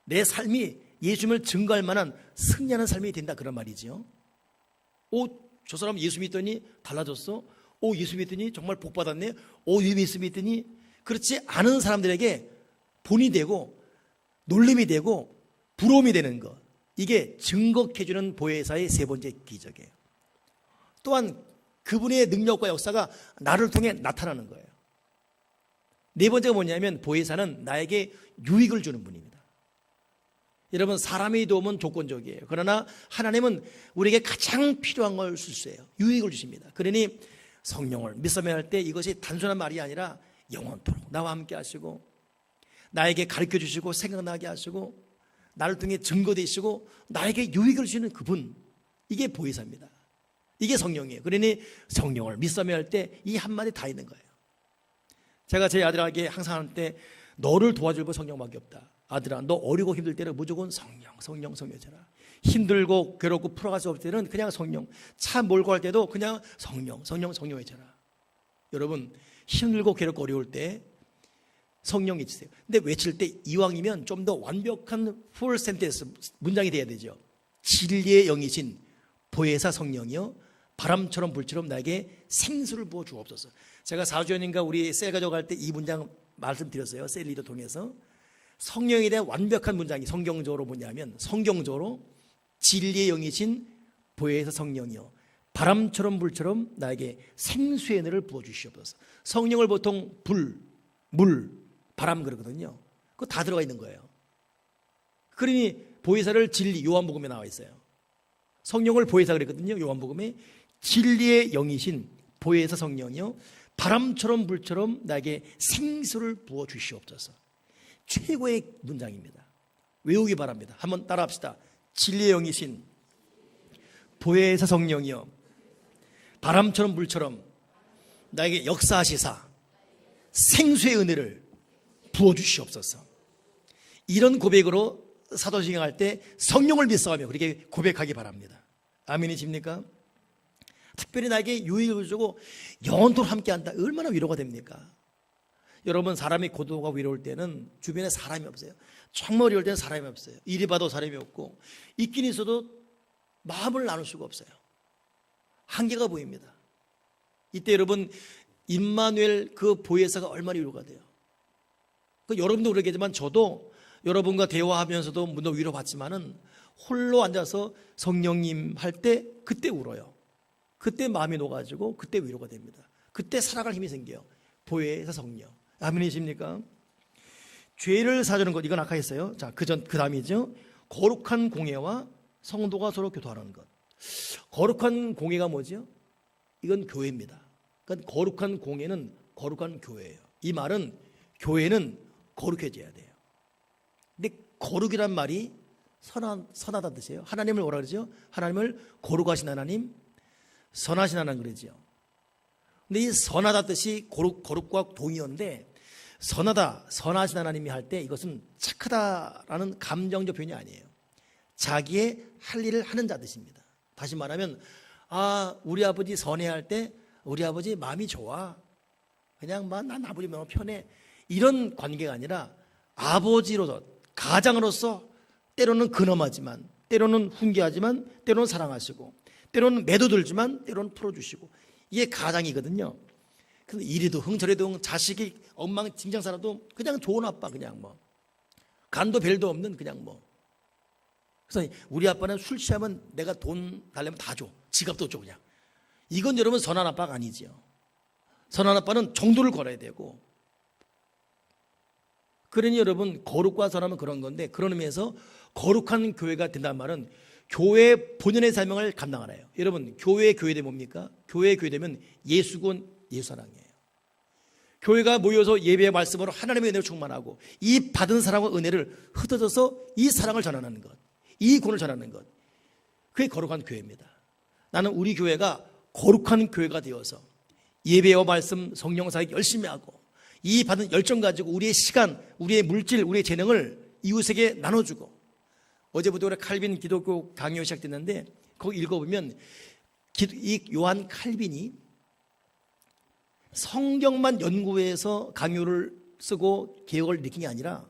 내 삶이 예수님을 증거할 만한 승리하는 삶이 된다 그런 말이죠. 저 사람 예수 믿더니 달라졌어. 예수 믿더니 정말 복 받았네. 예수 믿더니 그렇지 않은 사람들에게 본이 되고 놀림이 되고 부러움이 되는 것. 이게 증거해주는 보혜사의 세 번째 기적이에요. 또한 그분의 능력과 역사가 나를 통해 나타나는 거예요. 네 번째가 뭐냐면 보혜사는 나에게 유익을 주는 분입니다. 여러분 사람의 도움은 조건적이에요. 그러나 하나님은 우리에게 가장 필요한 걸 술수해요. 유익을 주십니다. 그러니 성령을 믿사오며 할 때 이것이 단순한 말이 아니라 영원토록 나와 함께 하시고 나에게 가르쳐 주시고 생각나게 하시고 나를 통해 증거되시고 나에게 유익을 주시는 그분, 이게 보혜사입니다. 이게 성령이에요. 그러니 성령을 믿사오며 할 때 이 한마디 다 있는 거예요. 제가 제 아들에게 항상 할 때 너를 도와줄 건 성령밖에 없다. 아들아, 너 어리고 힘들 때는 무조건 성령해라. 힘들고 괴롭고 풀어갈 수 없을 때는 그냥 성령. 차 몰고 할 때도 그냥 성령해라. 여러분 힘들고 괴롭고 어려울 때 성령 외치세요. 근데 외칠 때 이왕이면 좀 더 완벽한 풀 센텐스 문장이 돼야 되죠. 진리의 영이신 보혜사 성령이여 바람처럼 불처럼 나에게 생수를 부어 주옵소서. 제가 4주 전인가 우리 셀 가져갈 때 이 문장 말씀드렸어요. 셀 리더 통해서. 성령에 대한 완벽한 문장이 성경적으로 뭐냐면 성경적으로 진리의 영이신 보혜사 성령이여 바람처럼 불처럼 나에게 생수의 은혜를 부어주시옵소서. 성령을 보통 불, 물, 바람 그러거든요. 그거 다 들어가 있는 거예요. 그러니 보혜사를 진리, 요한복음에 나와 있어요. 성령을 보혜사 그랬거든요. 요한복음에 진리의 영이신 보혜사 성령이여 바람처럼 불처럼 나에게 생수를 부어주시옵소서. 최고의 문장입니다. 외우기 바랍니다. 한번 따라합시다. 진리의 영이신 보혜사 성령이여 바람처럼 불처럼 나에게 역사하시사 생수의 은혜를 부어주시옵소서. 이런 고백으로 사도신경 할 때 성령을 믿사오며 그렇게 고백하기 바랍니다. 아멘이십니까? 특별히 나에게 유익을 주고 영원토록 함께한다. 얼마나 위로가 됩니까? 여러분 사람이 고독하고 위로울 때는 주변에 사람이 없어요. 정말 어려울 때는 사람이 없어요. 이리 봐도 사람이 없고 있긴 있어도 마음을 나눌 수가 없어요. 한계가 보입니다. 이때 여러분 임마누엘 그 보혜사가 얼마나 위로가 돼요. 여러분도 그러겠지만 저도 여러분과 대화하면서도 물론 위로받지만은 홀로 앉아서 성령님 할 때 그때 울어요. 그때 마음이 녹아지고 그때 위로가 됩니다. 그때 살아갈 힘이 생겨요. 보혜사 성령. 아멘이십니까? 죄를 사주는 것, 이건 아까 했어요. 자, 그 다음이죠. 거룩한 공예와 성도가 서로 교통하는 것. 거룩한 공예가 뭐죠? 이건 교회입니다. 그러니까 거룩한 공예는 거룩한 교회예요. 이 말은 교회는 거룩해져야 돼요. 근데 거룩이란 말이 선하다는 뜻이에요. 하나님을 뭐라 그러죠? 하나님을 거룩하신 하나님, 선하신 하나님 그러죠. 근데 이 선하다 뜻이 거룩과 동의어인데, 선하다, 선하신 하나님이 할 때 이것은 착하다라는 감정적 표현이 아니에요. 자기의 할 일을 하는 자 뜻입니다. 다시 말하면 우리 아버지 선해야 할 때 우리 아버지 마음이 좋아. 그냥 난 아버지 너무 편해. 이런 관계가 아니라 아버지로서, 가장으로서 때로는 근엄하지만, 때로는 훈계하지만, 때로는 사랑하시고, 때로는 매도들지만 때로는 풀어주시고, 이게 가장이거든요. 근데 이리도 흥 저리도 흥, 자식이 엉망진창 살아도 그냥 좋은 아빠, 그냥 뭐 간도 별도 없는 그냥 뭐. 그래서 우리 아빠는 술 취하면 내가 돈 달라면 다 줘. 지갑도 줘 그냥. 이건 여러분 선한 아빠가 아니지요. 선한 아빠는 정도를 걸어야 되고. 그러니 여러분 거룩과 선하면 그런 건데, 그런 의미에서 거룩한 교회가 된다는 말은 교회 본연의 사명을 감당하나요? 여러분 교회의 교회되면 뭡니까? 교회의 교회되면 예수군 예수사랑이에요. 교회가 모여서 예배의 말씀으로 하나님의 은혜를 충만하고 이 받은 사랑과 은혜를 흩어져서 이 사랑을 전하는 것, 이 구원을 전하는 것, 그게 거룩한 교회입니다. 나는 우리 교회가 거룩한 교회가 되어서 예배와 말씀, 성령 사역 열심히 하고 이 받은 열정 가지고 우리의 시간, 우리의 물질, 우리의 재능을 이웃에게 나눠주고, 어제부터 우리 칼빈 기독교 강요 시작됐는데 거기 읽어보면 이 요한 칼빈이 성경만 연구해서 강요를 쓰고 개혁을 일으킨 게 아니라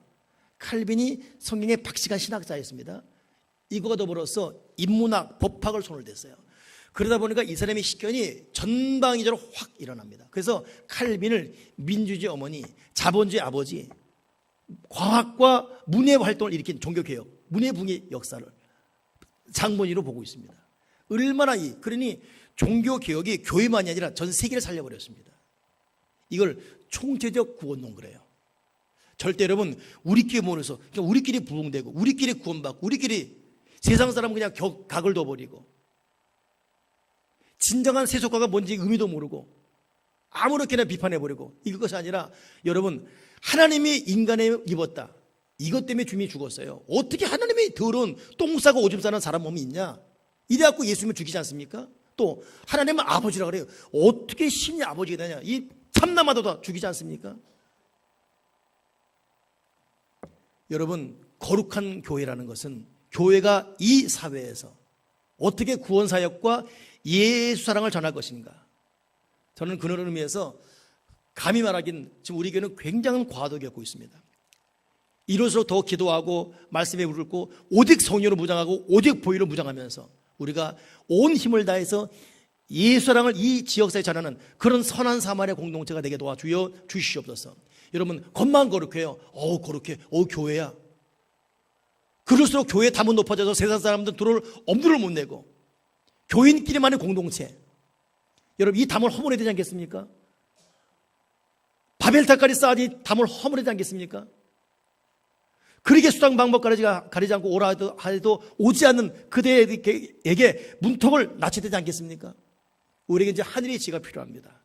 칼빈이 성경의 박식한 신학자였습니다. 이거와 더불어서 인문학, 법학을 손을 댔어요. 그러다 보니까 이 사람의 식견이 전방위적으로 확 일어납니다. 그래서 칼빈을 민주주의 어머니, 자본주의 아버지, 과학과 문예 활동을 일으킨 종교개혁, 문예붕의 역사를 장본위로 보고 있습니다. 얼마나 그러니 종교개혁이 교회만이 아니라 전 세계를 살려버렸습니다. 이걸 총체적 구원론 그래요. 절대 여러분 우리끼리 모여서 그냥 우리끼리 부흥되고 우리끼리 구원받고 우리끼리 세상 사람은 그냥 각을 둬버리고 진정한 세속화가 뭔지 의미도 모르고 아무렇게나 비판해버리고 이럴 것이 아니라, 여러분 하나님이 인간에 입었다, 이것 때문에 주님이 죽었어요. 어떻게 하나님이 더러운 똥 싸고 오줌 싸는 사람 몸이 있냐? 이래갖고 예수님을 죽이지 않습니까? 또 하나님은 아버지라 그래요. 어떻게 신이 아버지가 되냐? 이 참나마도 다 죽이지 않습니까? 여러분 거룩한 교회라는 것은 교회가 이 사회에서 어떻게 구원사역과 예수사랑을 전할 것인가. 저는 그런 의미에서 감히 말하긴 지금 우리 교회는 굉장한 과도를 겪고 있습니다. 이럴수록 더 기도하고 말씀에 물고 오직 성령으로 무장하고 오직 보혈로 무장하면서 우리가 온 힘을 다해서 예수사랑을 이 지역사회에 전하는 그런 선한 사마리아 공동체가 되게 도와주여 주시옵소서. 여러분 겉만 거룩해요. 거룩해. 교회야. 그럴수록 교회 담은 높아져서 세상 사람들은 들어올 엄두를 못 내고 교인끼리만의 공동체. 여러분 이 담을 허물어야 되지 않겠습니까? 바벨탑까지 쌓아지 담을 허물어야 되지 않겠습니까? 그러게 수당 방법 가리지 않고 오라 해도 오지 않는 그대에게 문턱을 낮춰야 되지 않겠습니까? 우리에게 이제 하늘의 지혜가 필요합니다.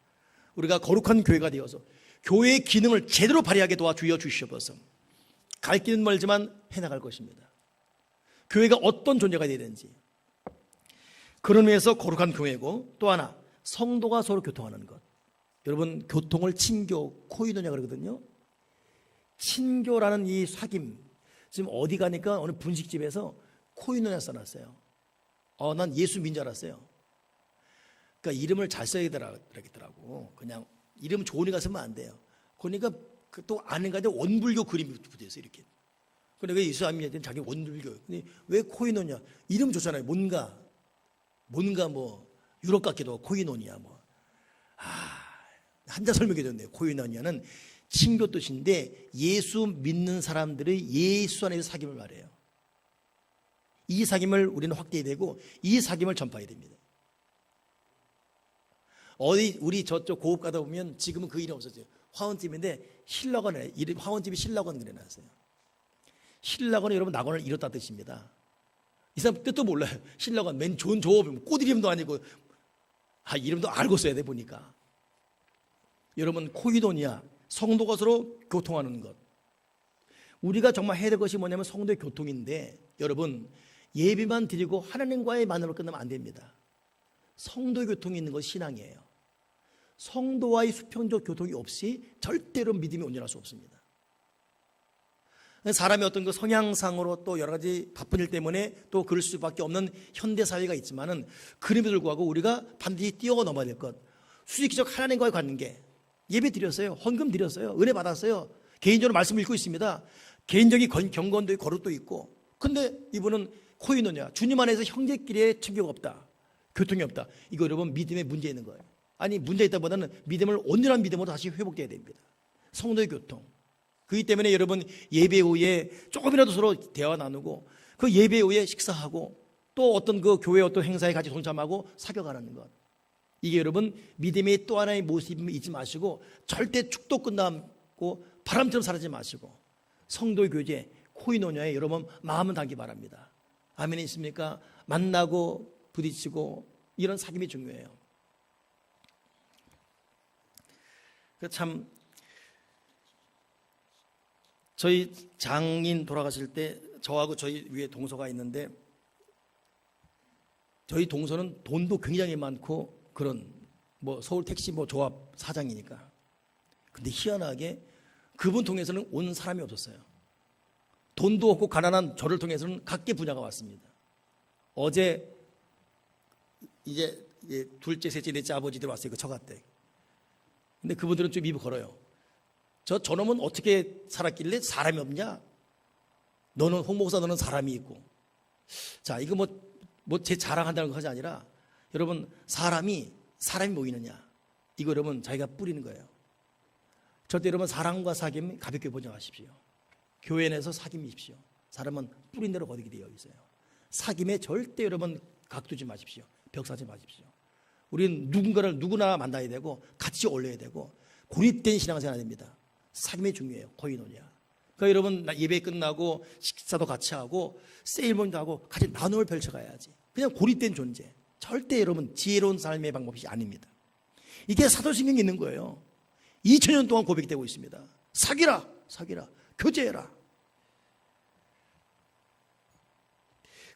우리가 거룩한 교회가 되어서 교회의 기능을 제대로 발휘하게 도와주여 주시옵소서. 갈 길은 멀지만 해나갈 것입니다. 교회가 어떤 존재가 되어야 되는지, 그런 의미에서 거룩한 교회고, 또 하나 성도가 서로 교통하는 것. 여러분 교통을 친교, 코이노냐 그러거든요. 친교라는 이 사귐, 지금 어디 가니까 어느 분식집에서 코이노냐 써놨어요. 난 예수 민 줄 알았어요. 그러니까 이름을 잘 써야 되더라고. 그냥 이름 좋으니까 쓰면 안 돼요. 그러니까 또 아는가 하는데 원불교 그림이 붙어있어요. 이렇게. 그러니까 예수 안 믿는 자기 원불교. 근데 왜 코이노냐? 이름 좋잖아요. 뭔가 뭐 유럽 같기도 하고 코이노냐 뭐. 한자 설명해 줬네요. 코이노니아는 친교 뜻인데 예수 믿는 사람들의 예수 안에서 사귐을 말해요. 이 사귐을 우리는 확대해야 되고 이 사귐을 전파해야 됩니다. 우리 저쪽 고급 가다 보면 지금은 그 일이 없어져요. 화원집인데 신락원에 이름 화원집이 신락원 그래놨어요. 신락원은 여러분 낙원을 잃었다 뜻입니다. 이 사람 뜻도 몰라요. 신락원 맨 좋은 조업 꽃 이름도 아니고 이름도 알고 써야 돼 보니까. 여러분 코이도니아 성도가 서로 교통하는 것. 우리가 정말 해야 될 것이 뭐냐면 성도의 교통인데 여러분 예배만 드리고 하나님과의 만남으로 끝나면 안 됩니다. 성도의 교통이 있는 것이 신앙이에요. 성도와의 수평적 교통이 없이 절대로 믿음이 온전할 수 없습니다. 사람의 어떤 그 성향상으로 또 여러 가지 바쁜 일 때문에 또 그럴 수밖에 없는 현대사회가 있지만은 그럼에도 불구하고 우리가 반드시 뛰어넘어야 될 것. 수직적 하나님과의 관계. 예배 드렸어요. 헌금 드렸어요. 은혜 받았어요. 개인적으로 말씀 읽고 있습니다. 개인적인 경건도 있고 거룩도 있고. 근데 이분은 코이노냐. 주님 안에서 형제끼리의 친교가 없다. 교통이 없다. 이거 여러분 믿음에 문제 있는 거예요. 아니 문제 있다보다는 믿음을 온전한 믿음으로 다시 회복돼야 됩니다. 성도의 교통. 그렇기 때문에 여러분 예배 후에 조금이라도 서로 대화 나누고 그 예배 후에 식사하고 또 어떤 그 교회 어떤 행사에 같이 동참하고 사겨가는 것. 이게 여러분 믿음의 또 하나의 모습을 잊지 마시고 절대 축도 끝나고 바람처럼 사라지지 마시고 성도의 교제 코이노냐에 여러분 마음은 담기 바랍니다. 아멘 있습니까? 만나고 부딪히고 이런 사귐이 중요해요. 참 저희 장인 돌아가실 때 저하고 저희 위에 동서가 있는데 저희 동서는 돈도 굉장히 많고 그런 뭐 서울 택시 뭐 조합 사장이니까. 근데 희한하게 그분 통해서는 온 사람이 없었어요. 돈도 없고 가난한 저를 통해서는 각계 분야가 왔습니다. 어제 이제 둘째, 셋째, 넷째 아버지들 왔어요. 그 처가댁. 근데 그분들은 좀 입을 걸어요. 저놈은 어떻게 살았길래 사람이 없냐? 너는 홍 목사 너는 사람이 있고. 자, 이거 뭐 제 자랑한다는 것이 아니라 여러분 사람이 모이느냐? 이거 여러분 자기가 뿌리는 거예요. 절대 여러분 사랑과 사귐 가볍게 보지 마십시오. 교회 내에서 사귐이십시오. 사람은 뿌린 대로 거두게 되어 있어요. 사귐에 절대 여러분 각두지 마십시오. 벽 사지 마십시오. 우리는 누군가를 누구나 만나야 되고 같이 올려야 되고 고립된 신앙생활 해야 됩니다. 사귐이 중요해요. 코이노니아. 그러니까 여러분 예배 끝나고 식사도 같이 하고 세일몬도 하고 같이 나눔을 펼쳐가야지. 그냥 고립된 존재. 절대 여러분 지혜로운 삶의 방법이 아닙니다. 이게 사도신경에 있는 거예요. 2000년 동안 고백되고 있습니다. 사귀라 교제해라.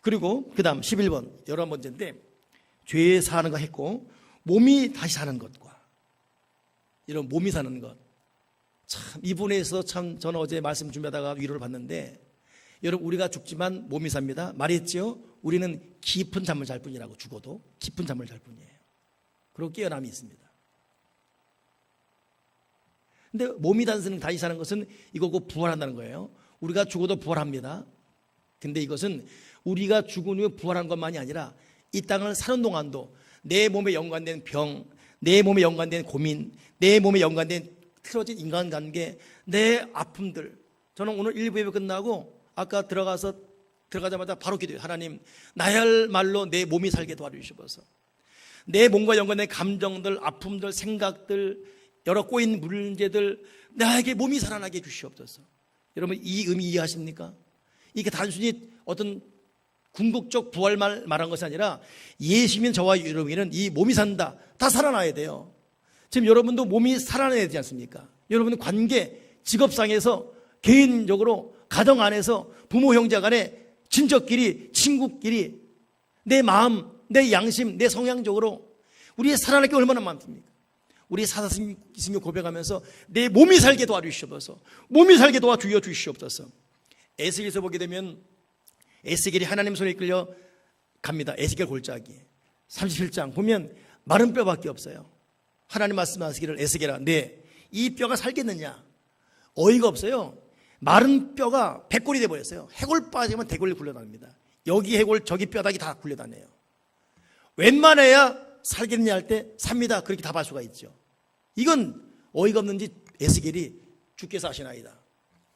그리고 그 다음 11번 11번째인데 죄에 사는 거 했고 몸이 다시 사는 것과 이런 몸이 사는 것. 참 이분에서 참 저는 어제 말씀 준비하다가 위로를 받는데 여러분 우리가 죽지만 몸이 삽니다. 말했지요. 우리는 깊은 잠을 잘 뿐이라고 죽어도 깊은 잠을 잘 뿐이에요. 그리고 깨어남이 있습니다. 근데 몸이 다시 사는 것은 이거고 부활한다는 거예요. 우리가 죽어도 부활합니다. 근데 이것은 우리가 죽은 후에 부활한 것만이 아니라 이 땅을 사는 동안도 내 몸에 연관된 병, 내 몸에 연관된 고민, 내 몸에 연관된 틀어진 인간관계, 내 아픔들. 저는 오늘 1부 예배 끝나고 아까 들어가자마자 바로 기도해요. 하나님 나야말로 내 몸이 살게 도와주시옵소서. 내 몸과 연관된 감정들, 아픔들, 생각들, 여러 꼬인 문제들 나에게 몸이 살아나게 해주시옵소서. 여러분 이 의미 이해하십니까? 이게 단순히 어떤 궁극적 부활만 말한 것이 아니라 예수님 저와 여러분은 이 몸이 산다. 다 살아나야 돼요. 지금 여러분도 몸이 살아나야 되지 않습니까? 여러분은 관계, 직업상에서 개인적으로 가정 안에서 부모 형제 간에 친척끼리 친구끼리 내 마음, 내 양심, 내 성향적으로 우리의 살아날 게 얼마나 많습니까? 우리 사사신경 고백하면서 내 몸이 살게 도와주시옵소서. 몸이 살게 도와주여 주시옵소서. 에스겔에서 보게 되면 에스겔이 하나님 손에 이끌려 갑니다. 에스겔 골짜기 37장 보면 마른 뼈밖에 없어요. 하나님 말씀하시기를 에스겔아 이 뼈가 살겠느냐. 어이가 없어요. 마른 뼈가 백골이 돼버렸어요. 해골 빠지면 대골이 굴러다닙니다. 여기 해골 저기 뼈다귀 다 굴려다녀요. 웬만해야 살겠느냐 할 때 삽니다. 그렇게 답할 수가 있죠. 이건 어이가 없는지 에스겔이 주께서 하시나이다.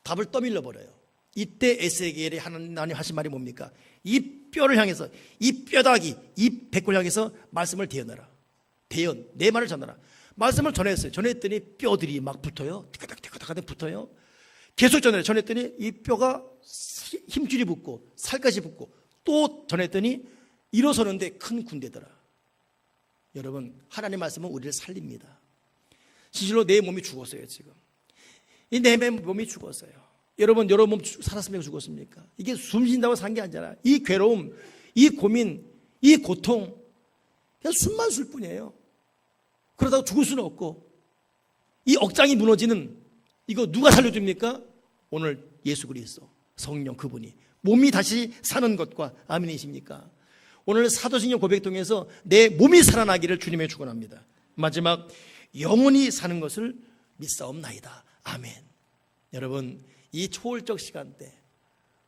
답을 떠밀려 버려요. 이때 에스겔이 하나님 하신 말이 뭡니까? 이 뼈를 향해서, 이 뼈다귀, 이 백골 향해서 말씀을 대어내라. 내 말을 전하라. 말씀을 전했어요. 전했더니 뼈들이 막 붙어요. 티까닥 붙어요. 계속 전했더니 이 뼈가 힘줄이 붙고 살갗이 붙고, 또 전했더니 일어서는데 큰 군대더라. 여러분, 하나님의 말씀은 우리를 살립니다. 진실로 내 몸이 죽었어요. 지금 이 내 몸이 죽었어요. 여러분 몸 살았습니까? 죽었습니까? 이게 숨쉰다고 산 게 아니잖아. 이 괴로움, 이 고민, 이 고통, 그냥 숨만 쉴 뿐이에요. 그러다가 죽을 수는 없고, 이 억장이 무너지는 이거 누가 살려줍니까? 오늘 예수 그리스도 성령, 그분이 몸이 다시 사는 것과, 아멘이십니까? 오늘 사도신경 고백 통해서 내 몸이 살아나기를 주님의 축원합니다. 마지막, 영원히 사는 것을 믿사옵나이다. 아멘. 여러분, 이 초월적 시간대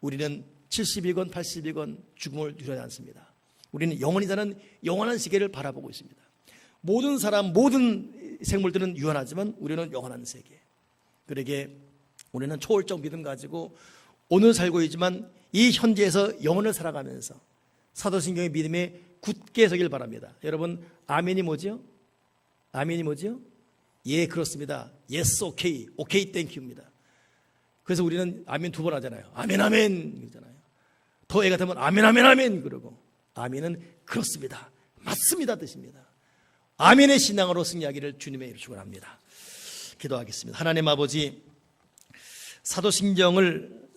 우리는 70이건 80이건 죽음을 두려워하지 않습니다. 우리는 영원히 사는 영원한 세계를 바라보고 있습니다. 모든 사람, 모든 생물들은 유한하지만 우리는 영원한 세계. 그러게 우리는 초월적 믿음 가지고 오늘 살고 있지만 이 현재에서 영혼을 살아가면서 사도신경의 믿음에 굳게 서길 바랍니다. 여러분, 아멘이 뭐죠? 아멘이 뭐죠? 예, 그렇습니다. Yes, okay, okay, thank you입니다. 그래서 우리는 아멘 2번 하잖아요. 아멘, 아멘 그러잖아요. 더 애가 되면 아멘, 아멘, 아멘 그러고, 아멘은 그렇습니다, 맞습니다 뜻입니다. 아멘의 신앙으로 승리하기를 주님의 이름으로 축원합니다. 기도하겠습니다. 하나님 아버지, 사도신경을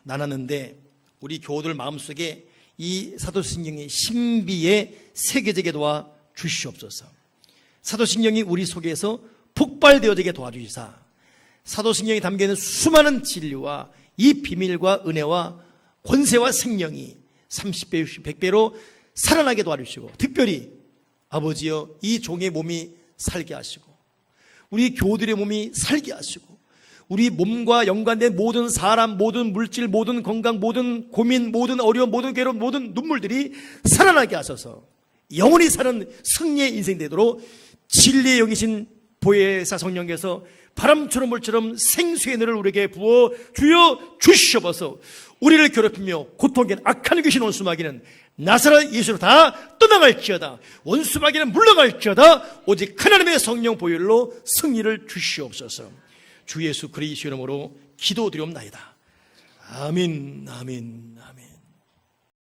나눴는데 우리 교우들 마음속에 이 사도신경의 신비에 새겨지게 도와 주시옵소서. 사도신경이 우리 속에서 폭발되어지게 도와주시사 사도신경에 담겨있는 수많은 진리와 이 비밀과 은혜와 권세와 생명이 30배, 60배, 100배로 살아나게 도와주시고, 특별히 아버지여 이 종의 몸이 살게 하시고, 우리 교우들의 몸이 살게 하시고, 우리 몸과 연관된 모든 사람, 모든 물질, 모든 건강, 모든 고민, 모든 어려움, 모든 괴로움, 모든 눈물들이 살아나게 하셔서 영원히 사는 승리의 인생 되도록 진리의 영이신 보혜사 성령께서 바람처럼 물처럼 생수의 너를 우리에게 부어 주여 주시옵소서. 우리를 괴롭히며 고통하는 악한 귀신 원수마귀는 나사렛 예수로 다 떠나갈지어다. 원수마귀는 물러갈지어다. 오직 하나님의 성령 보혈로 승리를 주시옵소서. 주 예수 그리스도 이름으로 기도드리옵나이다. 아멘, 아멘, 아멘.